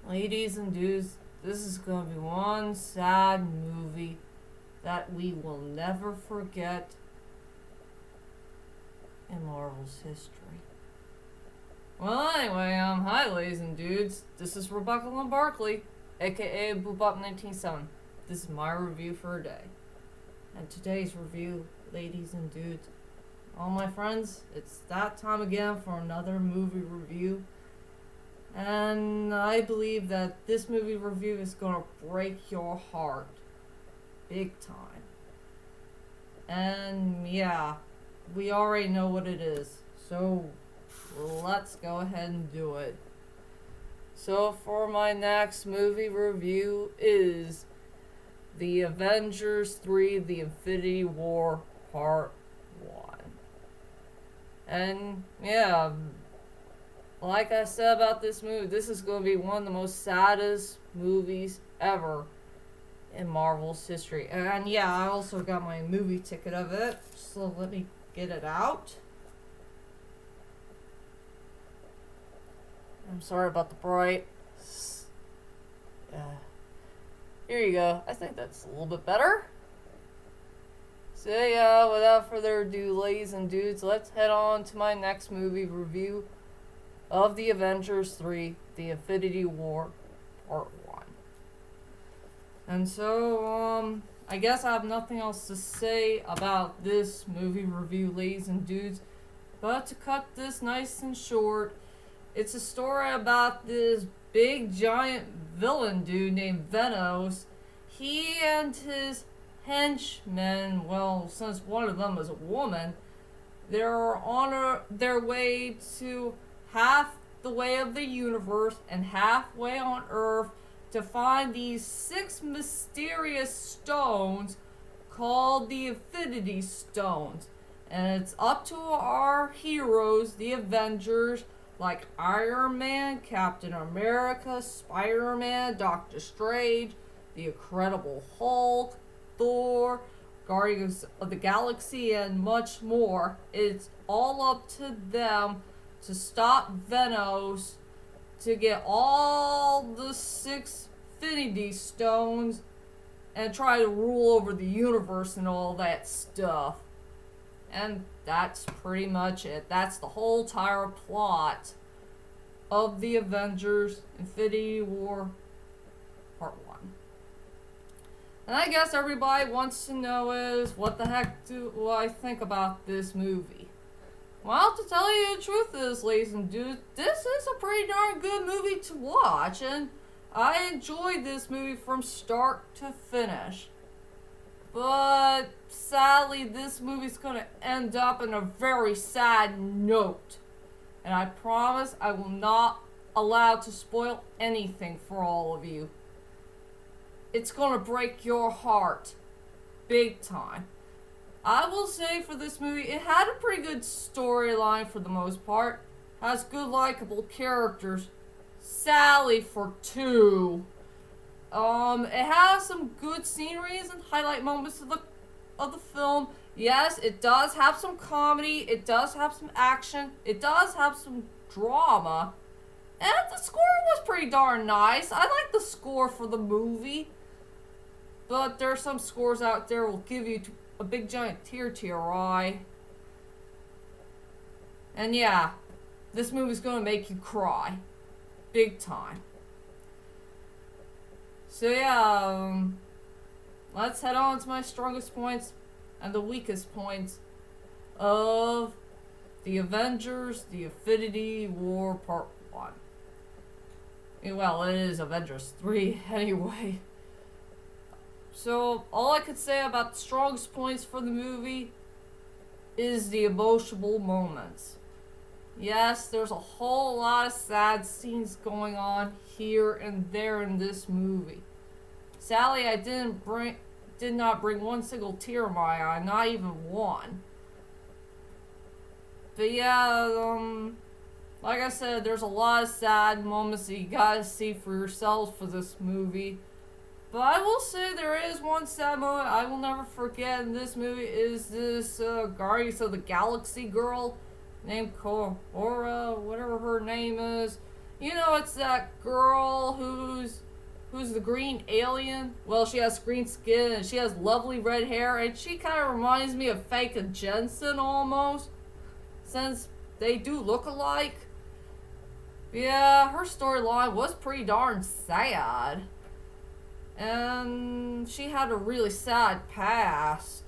Ladies and dudes, this is going to be one sad movie that we will never forget in Marvel's history. Well, anyway, hi ladies and dudes. This is Rebecca Lynn Barkley, aka Boobop197. This is my review for a day. And today's review, ladies and dudes, all my friends, it's that time again for another movie review. And I believe that this movie review is going to break your heart. Big time. And yeah, we already know what it is. So let's go ahead and do it. So for my next movie review is The Avengers 3, The Infinity War Part 1. And yeah, like I said about this movie, this is going to be one of the most saddest movies ever in Marvel's history. And yeah, I also got my movie ticket of it, so let me get it out. I'm sorry about the bright. Here you go. I think that's a little bit better. So yeah, without further ado, ladies and dudes, let's head on to my next movie review of The Avengers 3, The Infinity War Part 1. And so, I guess I have nothing else to say about this movie review, ladies and dudes. But to cut this nice and short, it's a story about this big giant villain dude named Venos. He and his henchmen, well, since one of them is a woman, they're on their way to half the way of the universe and halfway on Earth to find these 6 mysterious stones called the Infinity Stones. And it's up to our heroes, the Avengers, like Iron Man, Captain America, Spider-Man, Doctor Strange, the Incredible Hulk, Thor, Guardians of the Galaxy, and much more. It's all up to them to stop Venos, to get all the 6 Infinity Stones, and try to rule over the universe and all that stuff. And that's pretty much it. That's the whole entire plot of the Avengers Infinity War Part 1. And I guess everybody wants to know is, what the heck do I think about this movie? Well, to tell you the truth is, ladies and dudes, this is a pretty darn good movie to watch, and I enjoyed this movie from start to finish. But sadly, this movie's going to end up in a very sad note. And I promise I will not allow to spoil anything for all of you. It's going to break your heart. Big time. I will say for this movie, it had a pretty good storyline for the most part. Has good likable characters. Sally for 2. It has some good sceneries and highlight moments of the film. Yes, it does have some comedy. It does have some action. It does have some drama. And the score was pretty darn nice. I like the score for the movie. But there are some scores out there will give you a big giant tear to your eye. And yeah, this movie's gonna make you cry. Big time. So yeah, let's head on to my strongest points and the weakest points of The Avengers, The Infinity War Part 1. Well, it is Avengers 3 anyway. So, all I could say about the strongest points for the movie is the emotional moments. Yes, there's a whole lot of sad scenes going on here and there in this movie. Sadly, I did not bring one single tear in my eye, not even one. But yeah, like I said, there's a lot of sad moments that you gotta see for yourselves for this ora. But I will say there is one sad moment I will never forget in this movie is this Guardians of the Galaxy girl named Cora, whatever her name is. You know, it's that girl who's the green alien. Well, she has green skin and she has lovely red hair, and she kind of reminds me of Fake Jensen almost, since they do look alike. Yeah, her storyline was pretty darn sad. And she had a really sad past.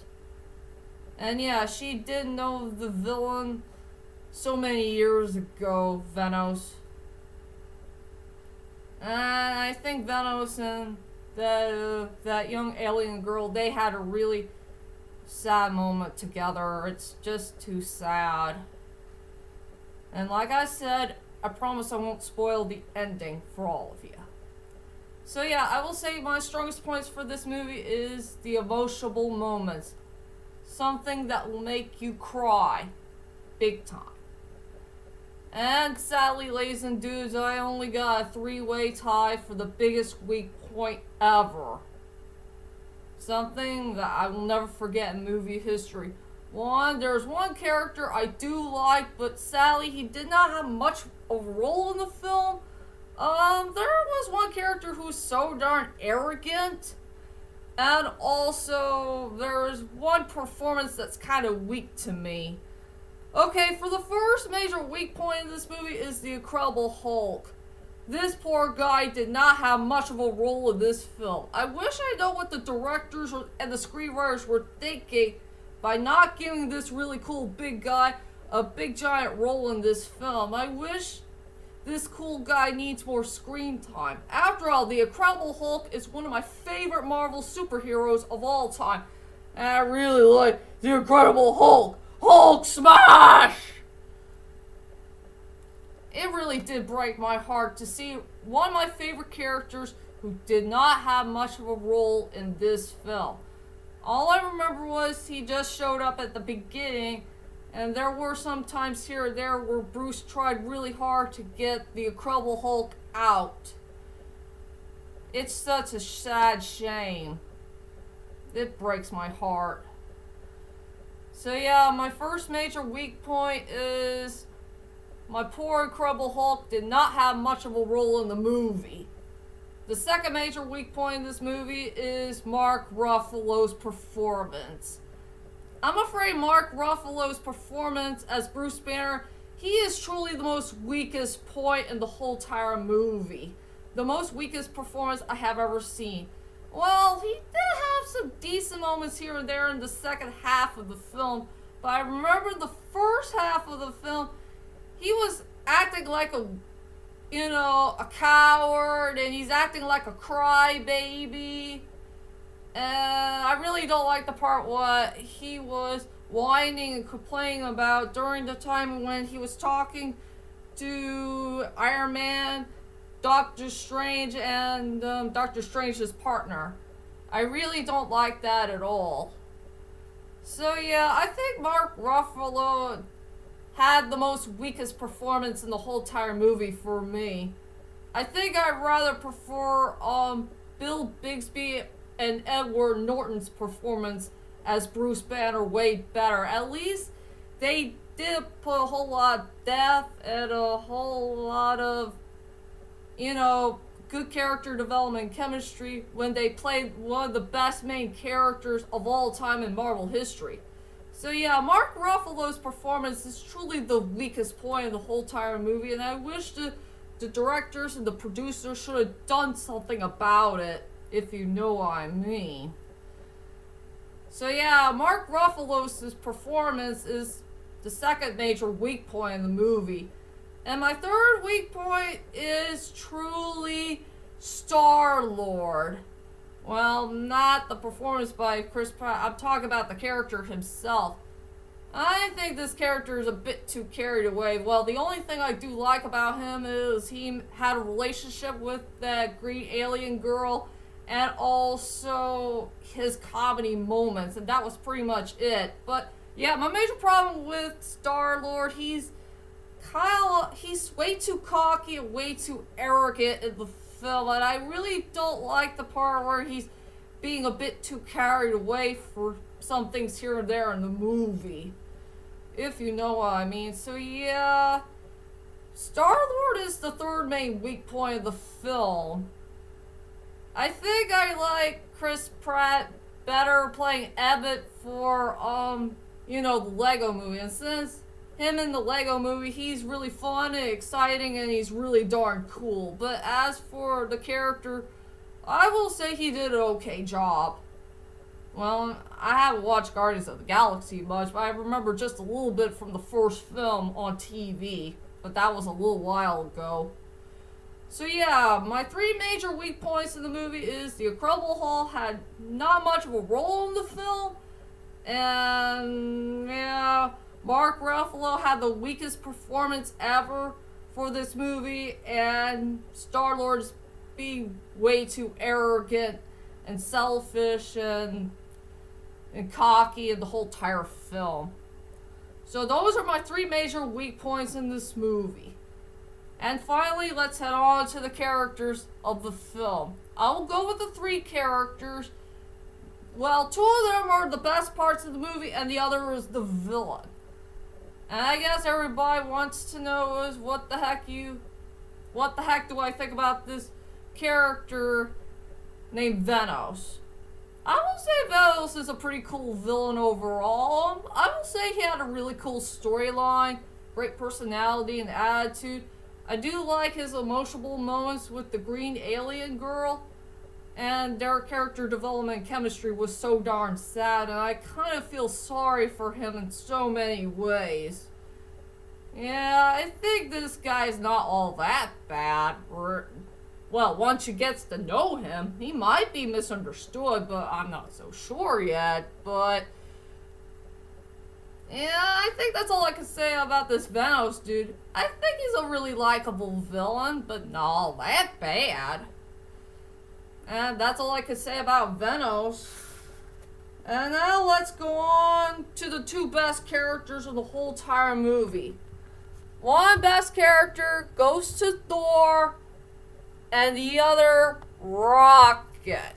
And yeah, she did know the villain so many years ago, Venos. And I think Venos and that young alien girl, they had a really sad moment together. It's just too sad. And like I said, I promise I won't spoil the ending for all of you. So yeah, I will say my strongest points for this movie is the emotional moments. Something that will make you cry. Big time. And sadly, ladies and dudes, I only got a 3-way tie for the biggest weak point ever. Something that I will never forget in movie history. There's one character I do like, but sadly he did not have much of a role in the film. There was one character who was so darn arrogant. And also, there's one performance that's kind of weak to me. Okay, for the first major weak point in this movie is the Incredible Hulk. This poor guy did not have much of a role in this film. I wish I know what the directors and the screenwriters were thinking by not giving this really cool big guy a big giant role in this film. I wish this cool guy needs more screen time. After all, the Incredible Hulk is one of my favorite Marvel superheroes of all time. And I really like the Incredible Hulk. Hulk smash! It really did break my heart to see one of my favorite characters who did not have much of a role in this film. All I remember was he just showed up at the beginning, and there were some times here and there where Bruce tried really hard to get the Incredible Hulk out. It's such a sad shame. It breaks my heart. So yeah, my first major weak point is my poor Incredible Hulk did not have much of a role in the movie. The second major weak point in this movie is Mark Ruffalo's performance. I'm afraid Mark Ruffalo's performance as Bruce Banner, he is truly the most weakest point in the whole entire movie. The most weakest performance I have ever seen. Well, he did have some decent moments here and there in the second half of the film, but I remember the first half of the film, he was acting like a coward, and he's acting like a crybaby. And I really don't like the part what he was whining and complaining about during the time when he was talking to Iron Man, Doctor Strange, and Doctor Strange's partner. I really don't like that at all. So yeah, I think Mark Ruffalo had the most weakest performance in the whole entire movie for me. I think I'd rather prefer Bill Bixby and Edward Norton's performance as Bruce Banner way better. At least they did put a whole lot of depth and a whole lot of, good character development and chemistry when they played one of the best main characters of all time in Marvel history. So yeah, Mark Ruffalo's performance is truly the weakest point in the whole entire movie, and I wish the directors and the producers should have done something about it, if you know what I mean. So yeah, Mark Ruffalo's performance is the second major weak point in the movie. And my third weak point is truly Star-Lord. Well, not the performance by Chris Pratt. I'm talking about the character himself. I think this character is a bit too carried away. Well, the only thing I do like about him is he had a relationship with that green alien girl, and also his comedy moments, and that was pretty much it. But yeah, my major problem with Star-Lord, he's way too cocky and way too arrogant in the film, and I really don't like the part where he's being a bit too carried away for some things here and there in the movie, if you know what I mean. So yeah, Star-Lord is the third main weak point of the film. I think I like Chris Pratt better playing Emmett for, the Lego movie. And since him in the Lego movie, he's really fun and exciting and he's really darn cool. But as for the character, I will say he did an okay job. Well, I haven't watched Guardians of the Galaxy much, but I remember just a little bit from the first film on TV. But that was a little while ago. So yeah, my three major weak points in the movie is the Incredible Hulk had not much of a role in the film. And yeah, Mark Ruffalo had the weakest performance ever for this movie. And Star-Lord's being way too arrogant and selfish and cocky in the whole entire film. So those are my three major weak points in this movie. And finally, let's head on to the characters of the film. I will go with the three characters. Well, two of them are the best parts of the movie, and the other is the villain. And I guess everybody wants to know is what the heck do I think about this character named Venos? I will say Venos is a pretty cool villain overall. I will say he had a really cool storyline, great personality and attitude. I do like his emotional moments with the green alien girl, and their character development and chemistry was so darn sad, and I kind of feel sorry for him in so many ways. Yeah, I think this guy's not all that bad. Well, once you get to know him, he might be misunderstood, but I'm not so sure yet. But yeah, I think that's all I can say about this Venos dude. I think he's a really likable villain, but not all that bad. And that's all I can say about Venos. And now let's go on to the two best characters of the whole entire movie. One best character goes to Thor, and the other, Rocket.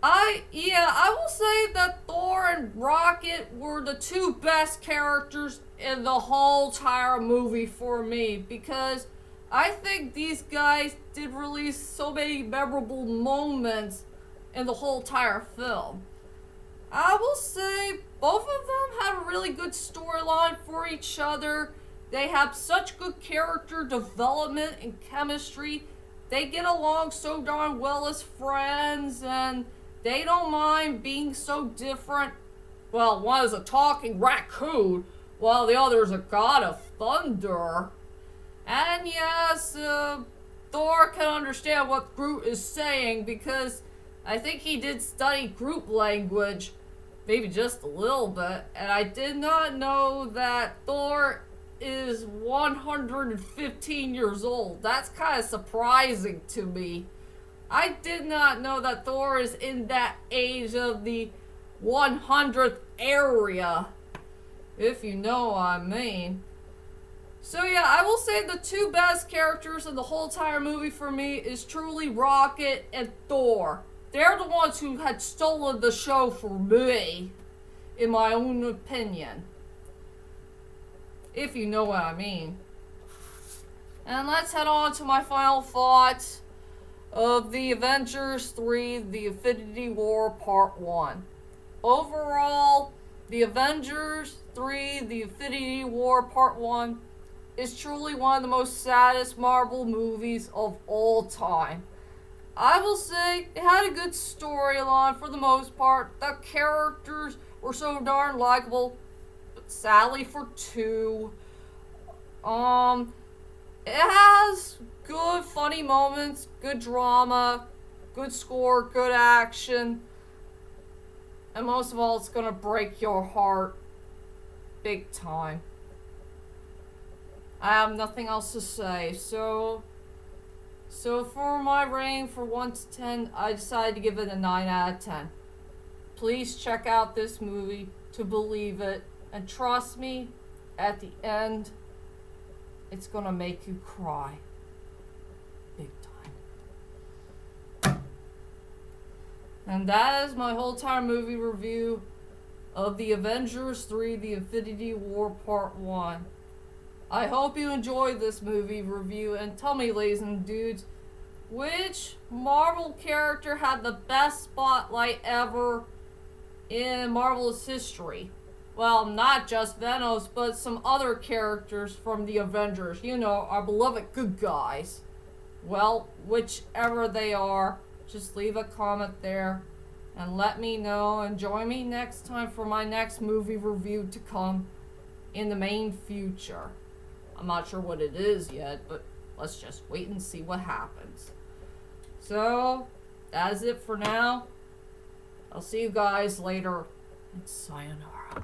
I will say that Thor and Rocket were the two best characters in the whole entire movie for me, because I think these guys did release so many memorable moments in the whole entire film. I will say both of them have a really good storyline for each other. They have such good character development and chemistry. They get along so darn well as friends, and they don't mind being so different. Well, one is a talking raccoon, while the other is a god of thunder. And yes, Thor can understand what Groot is saying, because I think he did study Groot language, maybe just a little bit. And I did not know that Thor is 115 years old. That's kind of surprising to me. I did not know that Thor is in that age of the 100th area, if you know what I mean. So yeah, I will say the two best characters in the whole entire movie for me is truly Rocket and Thor. They're the ones who had stolen the show for me, in my own opinion. If you know what I mean. And let's head on to my final thoughts of the Avengers 3, The Infinity War Part 1. Overall, the Avengers 3, The Infinity War Part 1 is truly one of the most saddest Marvel movies of all time. I will say it had a good storyline for the most part. The characters were so darn likable, but sadly for two. It has good funny moments, good drama, good score, good action, and most of all, it's gonna break your heart big time. I have nothing else to say, so for my rating for 1 to 10, I decided to give it a 9 out of 10. Please check out this movie to believe it, and trust me, at the end, it's gonna make you cry. Big time. And that is my whole entire movie review of the Avengers 3, The Infinity War Part 1. I hope you enjoyed this movie review, and tell me, ladies and dudes, which Marvel character had the best spotlight ever in Marvel's history? Well, not just Venom, but some other characters from the Avengers. You know, our beloved good guys. Well, whichever they are, just leave a comment there and let me know, and join me next time for my next movie review to come in the main future. I'm not sure what it is yet, but let's just wait and see what happens. So, that is it for now. I'll see you guys later, and sayonara.